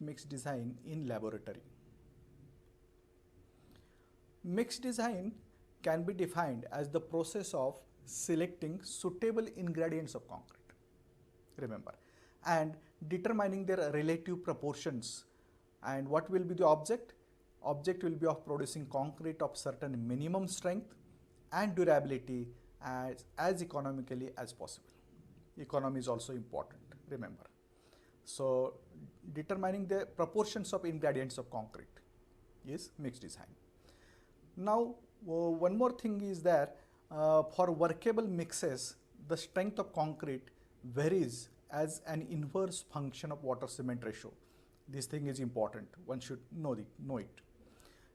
mix design in laboratory. Mix design can be defined as the process of selecting suitable ingredients of concrete, remember, and determining their relative proportions. And what will be the object? Object will be of producing concrete of certain minimum strength and durability as economically as possible. Economy is also important, remember. So determining the proportions of ingredients of concrete is mixed design. Now one more thing is that for workable mixes, the strength of concrete varies as an inverse function of water cement ratio. This thing is important, one should know it.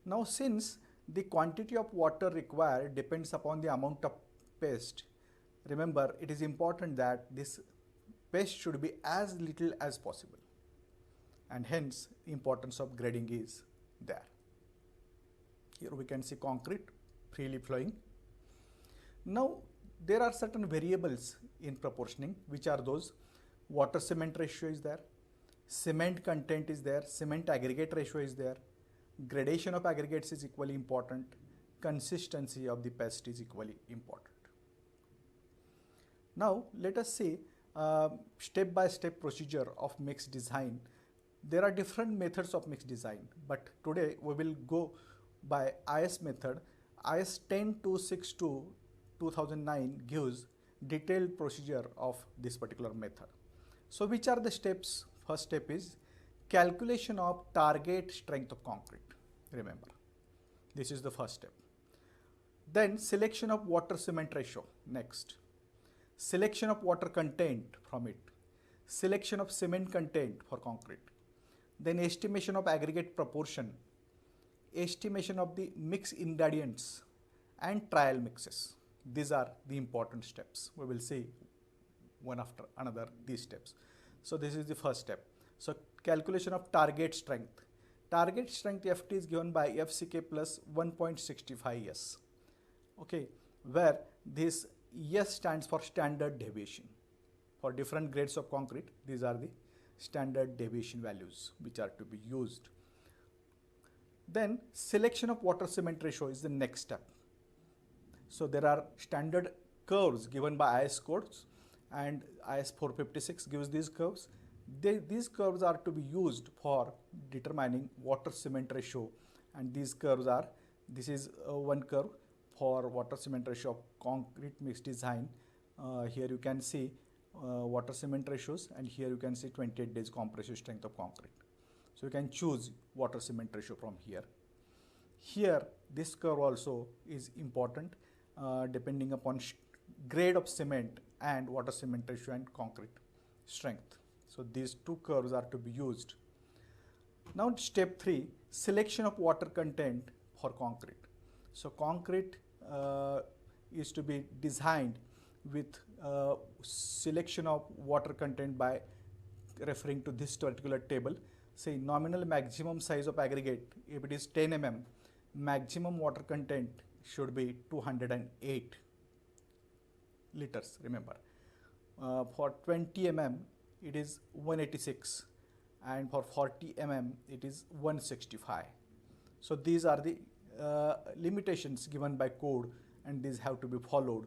Now since the quantity of water required depends upon the amount of paste, remember it is important that this paste should be as little as possible, and hence importance of grading is there. Here we can see concrete freely flowing. Now there are certain variables in proportioning, which are those: water cement ratio is there, cement content is there, cement aggregate ratio is there, gradation of aggregates is equally important, consistency of the paste is equally important. Now let us see step-by-step procedure of mixed design. There are different methods of mixed design, but today we will go by IS method. IS 10262 2009 gives detailed procedure of this particular method. So which are the steps? First step is calculation of target strength of concrete. Remember, this is the first step. Then selection of water cement ratio. Next, selection of water content from it, selection of cement content for concrete, then estimation of aggregate proportion, estimation of the mix ingredients, and trial mixes. These are the important steps. We will see one after another these steps. So this is the first step. So calculation of target strength. Target strength FT is given by FCK plus 1.65 S. Okay, where this S stands for standard deviation. For different grades of concrete, these are the standard deviation values which are to be used. Then selection of water cement ratio is the next step. So there are standard curves given by IS codes, and IS 456 gives these curves. These curves are to be used for determining water cement ratio, and these curves are, this is one curve for water cement ratio of concrete mixed design. Here you can see water cement ratios, and here you can see 28 days compressive strength of concrete. So you can choose water cement ratio from here. Here this curve also is important depending upon grade of cement and water cement ratio and concrete strength. So these two curves are to be used. Now step 3, selection of water content for concrete. So concrete is to be designed with selection of water content by referring to this particular table. Say nominal maximum size of aggregate, if it is 10 mm, maximum water content should be 208 liters, remember. For 20 mm it is 186, and for 40 mm it is 165. So these are the limitations given by code, and these have to be followed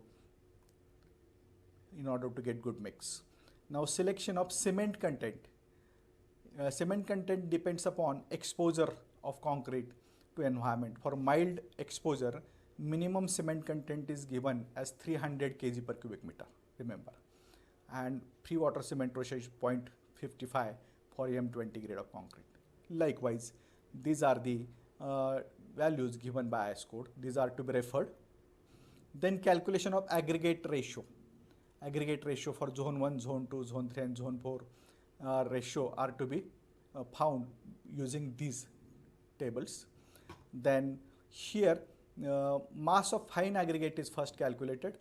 in order to get good mix. Now selection of cement content. Cement content depends upon exposure of concrete to environment. For mild exposure, minimum cement content is given as 300 kg per cubic meter, remember, and free water cement ratio is 0.55 for M20 grade of concrete. Likewise, these are the values given by IS code. These are to be referred. Then calculation of aggregate ratio. Aggregate ratio for zone 1, zone 2, zone 3 and zone 4 ratio are to be found using these tables. Then here mass of fine aggregate is first calculated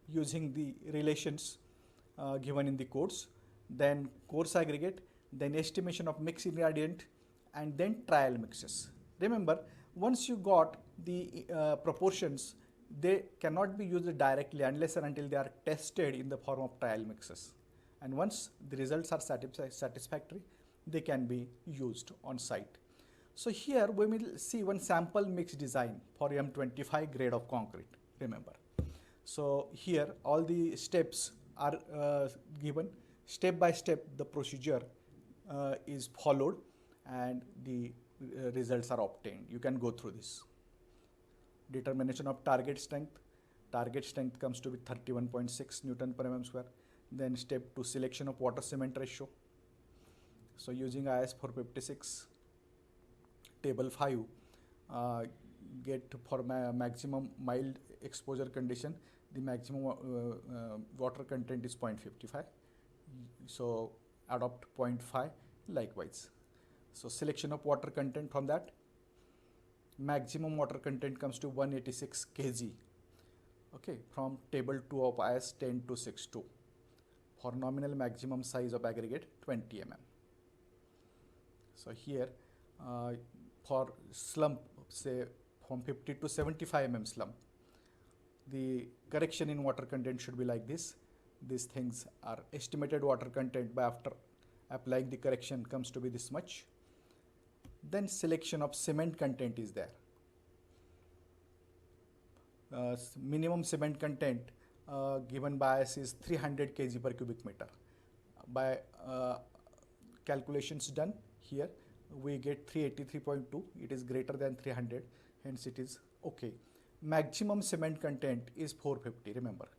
using the relations given in the codes, then coarse aggregate, then estimation of mix ingredient, and then trial mixes. Remember, once you got the proportions, they cannot be used directly unless and until they are tested in the form of trial mixes. And once the results are satisfactory, they can be used on site. So here we will see one sample mix design for M25 grade of concrete, remember. So here all the steps are given, step by step the procedure is followed and the results are obtained. You can go through this. Determination of target strength. Target strength comes to be 31.6 Newton per mm square. Then step 2, selection of water cement ratio. So using IS 456 table 5, get for maximum mild exposure condition, the maximum water content is 0.55. So adopt 0.5 likewise. So selection of water content from that, maximum water content comes to 186 kg. Okay, from table 2 of IS 10262. For nominal maximum size of aggregate 20 mm. So here for slump, say from 50 to 75 mm slump, the correction in water content should be like this. These things are estimated water content by after applying the correction comes to be this much. Then selection of cement content is there. Minimum cement content given by us is 300 kg per cubic meter. By calculations done here, we get 383.2. It is greater than 300, hence it is okay. Maximum cement content is 450, remember.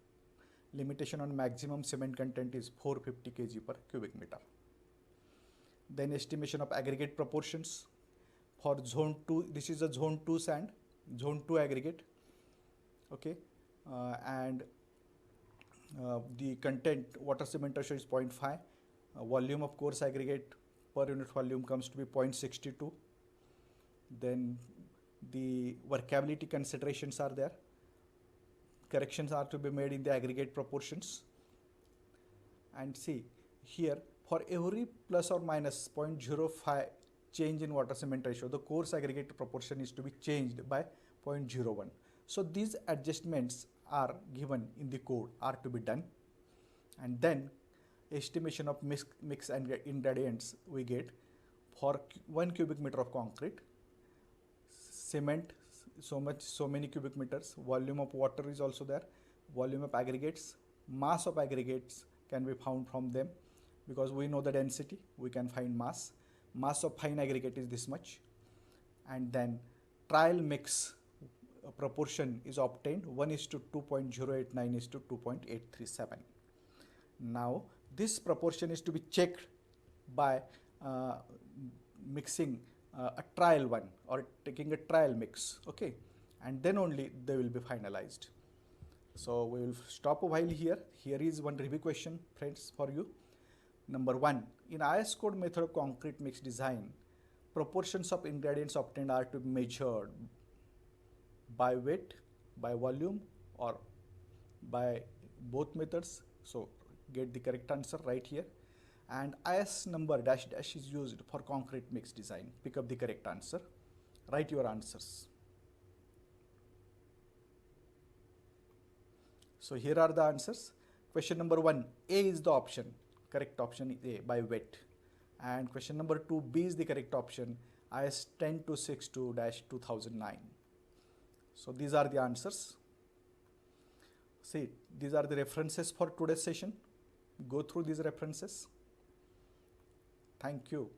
Limitation on maximum cement content is 450 kg per cubic meter. Then estimation of aggregate proportions. For zone 2, this is a zone 2 sand, zone 2 aggregate. Okay, and the content water cement ratio is 0.5. Volume of coarse aggregate per unit volume comes to be 0.62. Then the workability considerations are there. Corrections are to be made in the aggregate proportions. And see here, for every plus or minus 0.05 change in water cement ratio, the coarse aggregate proportion is to be changed by 0.01. So these adjustments are given in the code, are to be done. And then estimation of mix and ingredients we get for 1 cubic meter of concrete. Cement, so many cubic meters. Volume of water is also there. Volume of aggregates, mass of aggregates can be found from them because we know the density, we can find mass. Mass of fine aggregate is this much. And then trial mix proportion is obtained, 1:2.089 is to 2.837. Now this proportion is to be checked by mixing a trial one or taking a trial mix, okay, and then only they will be finalized. So we will stop a while here. Here is one review question, friends, for you. Number 1, in IS code method of concrete mix design, proportions of ingredients obtained are to be measured by weight, by volume, or by both methods. So get the correct answer right here. And IS number dash dash is used for concrete mix design. Pick up the correct answer. Write your answers. So here are the answers. Question number 1, A is the option. Correct option is A, by weight. And question number 2, B is the correct option. IS 10262-2009. So these are the answers. See, these are the references for today's session. Go through these references. Thank you.